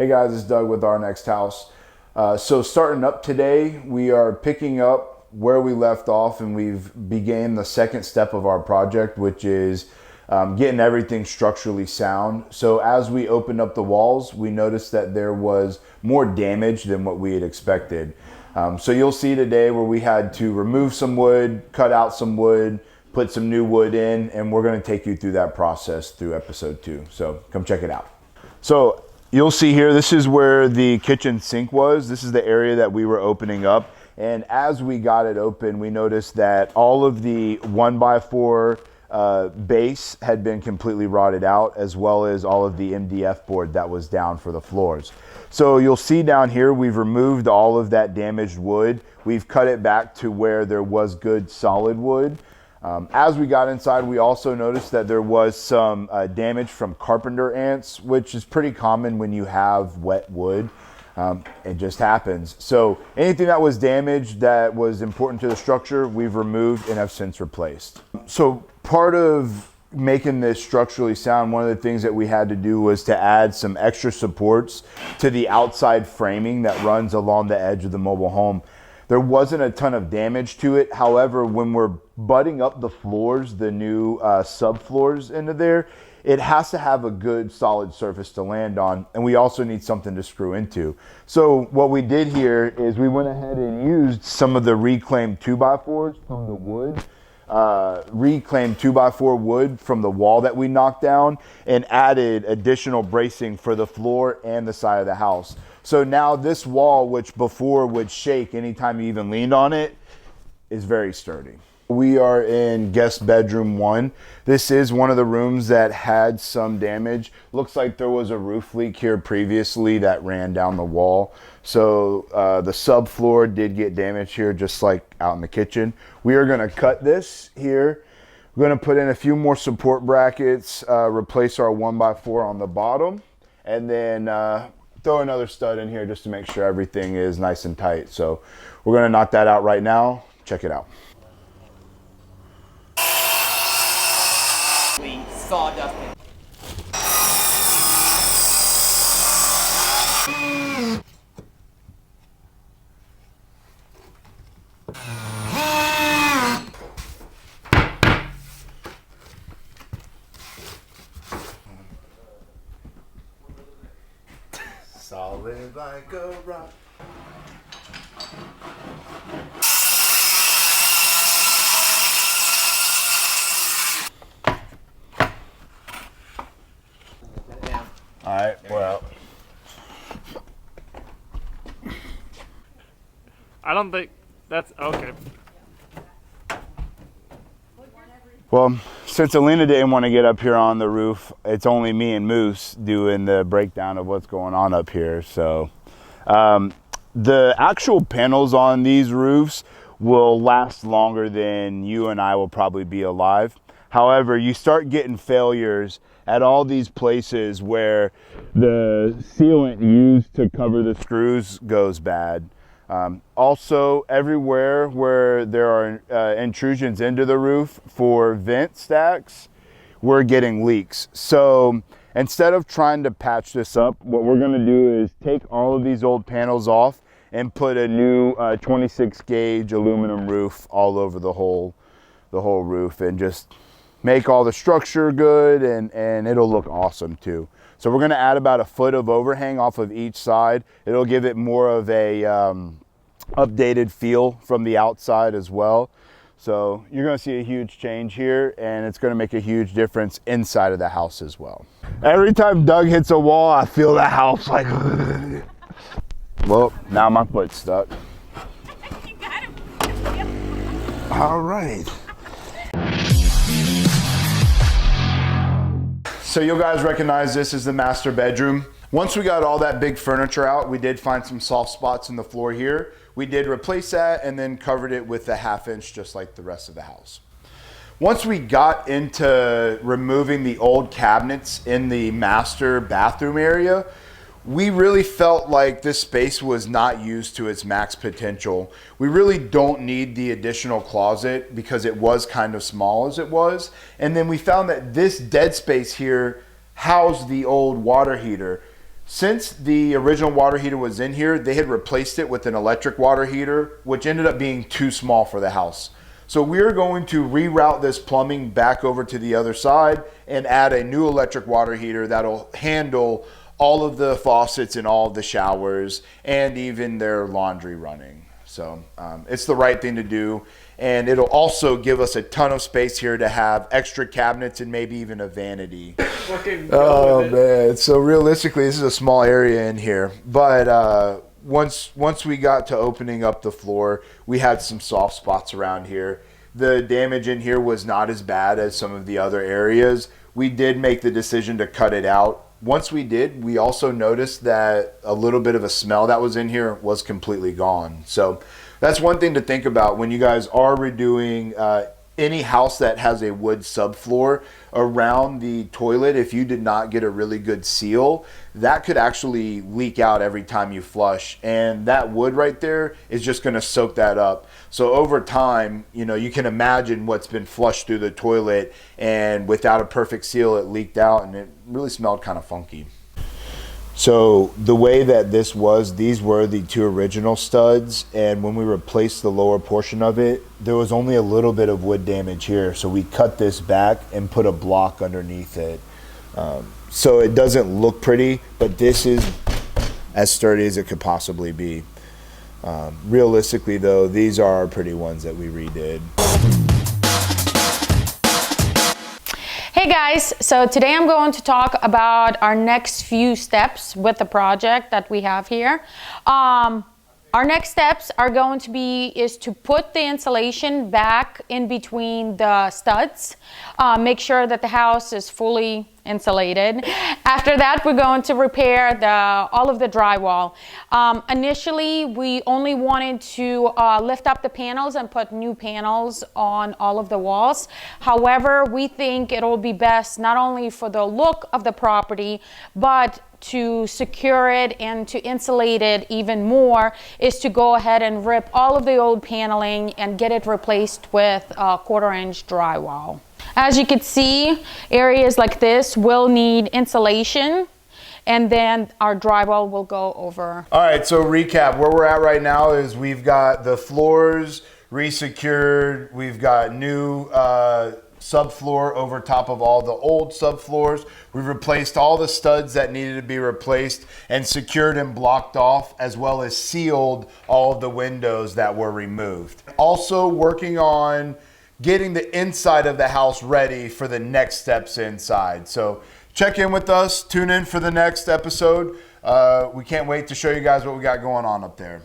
Hey guys, it's Doug with Our Next House. So starting up today, we are picking up where we left off, and we've began the second step of our project, which is getting everything structurally sound. So as we opened up the walls, we noticed that there was more damage than what we had expected. So you'll see today where we had to remove some wood, cut out some wood, put some new wood in, and we're going to take you through that process through episode 2. So come check it out. So you'll see here, this is where the kitchen sink was. This is the area that we were opening up. And as we got it open, we noticed that all of the 1x4 base had been completely rotted out, as well as all of the MDF board that was down for the floors. So you'll see down here, we've removed all of that damaged wood. We've cut it back to where there was good solid wood. As we got inside, we also noticed that there was some damage from carpenter ants, which is pretty common when you have wet wood. It just happens. So anything that was damaged that was important to the structure, we've removed and have since replaced. So part of making this structurally sound, one of the things that we had to do was to add some extra supports to the outside framing that runs along the edge of the mobile home. There wasn't a ton of damage to it. However, when we're butting up the floors, the new subfloors into there, it has to have a good solid surface to land on, and we also need something to screw into. So what we did here is we went ahead and used some of the reclaimed 2x4s from the wood, reclaimed 2x4 wood from the wall that we knocked down, and added additional bracing for the floor and the side of the house. So now this wall, which before would shake anytime you even leaned on it, is very sturdy. We are in guest bedroom 1. This is one of the rooms that had some damage. Looks like there was a roof leak here previously that ran down the wall. So the subfloor did get damaged here, just like out in the kitchen. We are gonna cut this here. We're gonna put in a few more support brackets, replace our 1x4 on the bottom, and then throw another stud in here just to make sure everything is nice and tight. So we're gonna knock that out right now. Check it out. Sawdust. Solid like a rock. All right, well. I don't think that's okay. Well, since Alina didn't want to get up here on the roof, it's only me and Moose doing the breakdown of what's going on up here. So the actual panels on these roofs will last longer than you and I will probably be alive. However, you start getting failures at all these places where the sealant used to cover the screws goes bad. Also, everywhere where there are intrusions into the roof for vent stacks, we're getting leaks. So instead of trying to patch this up, what we're gonna do is take all of these old panels off and put a new 26 gauge aluminum roof all over the whole roof, and just make all the structure good, and it'll look awesome too. So we're gonna add about a foot of overhang off of each side. It'll give it more of a updated feel from the outside as well. So you're gonna see a huge change here, and it's gonna make a huge difference inside of the house as well. Every time Doug hits a wall, I feel the house like, well, now my foot's stuck. You got him. All right. So you guys recognize this as the master bedroom. Once we got all that big furniture out, we did find some soft spots in the floor here. We did replace that and then covered it with a 1/2 inch, just like the rest of the house. Once we got into removing the old cabinets in the master bathroom area, we really felt like this space was not used to its max potential. We really don't need the additional closet because it was kind of small as it was. And then we found that this dead space here housed the old water heater. Since the original water heater was in here, they had replaced it with an electric water heater, which ended up being too small for the house. So we're going to reroute this plumbing back over to the other side and add a new electric water heater that'll handle all of the faucets in all of the showers and even their laundry running. So it's the right thing to do. And it'll also give us a ton of space here to have extra cabinets and maybe even a vanity. Oh man, so realistically this is a small area in here, but once we got to opening up the floor, we had some soft spots around here. The damage in here was not as bad as some of the other areas. We did make the decision to cut it out. Once we did, we also noticed that a little bit of a smell that was in here was completely gone. So that's one thing to think about when you guys are redoing any house that has a wood subfloor around the toilet. If you did not get a really good seal, that could actually leak out every time you flush, and that wood right there is just going to soak that up. So over time, you know, you can imagine what's been flushed through the toilet, and without a perfect seal it leaked out and it really smelled kind of funky. So the way that this was, these were the two original studs, and when we replaced the lower portion of it, there was only a little bit of wood damage here, so we cut this back and put a block underneath it. So it doesn't look pretty, but this is as sturdy as it could possibly be. Realistically though, these are our pretty ones that we redid. Hey guys, so today I'm going to talk about our next few steps with the project that we have here. Our next steps are going to be is to put the insulation back in between the studs, make sure that the house is fully insulated. After that, we're going to repair all of the drywall. Initially, we only wanted to lift up the panels and put new panels on all of the walls. However, we think it'll be best not only for the look of the property, but to secure it and to insulate it even more is to go ahead and rip all of the old paneling and get it replaced with 1/4-inch drywall. As you can see, areas like this will need insulation, and then our drywall will go over. All right, so recap, where we're at right now is we've got the floors resecured, we've got new subfloor over top of all the old subfloors. We've replaced all the studs that needed to be replaced and secured and blocked off, as well as sealed all of the windows that were removed. Also working on getting the inside of the house ready for the next steps inside. So check in with us, tune in for the next episode. We can't wait to show you guys what we got going on up there.